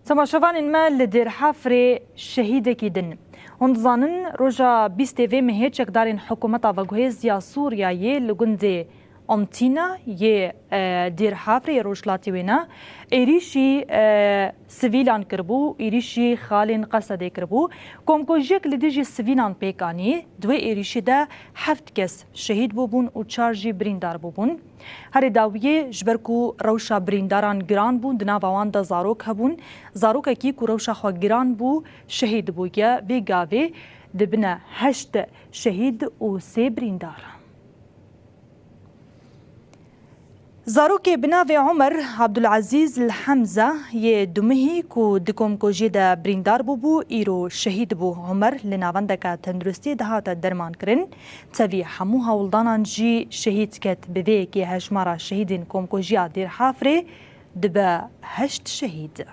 تماشاوان ما لدير حفر شهيدكي دن هندزانن روجا بيستيفي مهيتشك دارين حكومتا وگوهزيا سوريا يه لگنده امتينا يه دير حفر روشلاتي وينا ايريشي سيفيلان كربو ايريشي خالين قصده كربو كومكوجيك لديجي سيفيلان بيكاني دوي ايريشي دا حفت كس شهيد بوبون و چارجي بريندار بوبون هر داویه جبرکو روشا برینداران گران بون دناوان دا زاروک هبون زاروک کی کو روشا خو گران بو شهید بوگه بیگاوی دبنا 8 شهید و 3 بریندار زاروک بناوی عمر عبدالعزیز الحمزه ی دمهی کو دکم کو جدا بریندار بو ایرو شهید بو عمر لناوندکا تندرستی دهات درمان کرن تاوی همو هولدانان جی شهید کت بوی کی هشمارا شهیدین کم کو جیا دیر حافره دبا 8 شهید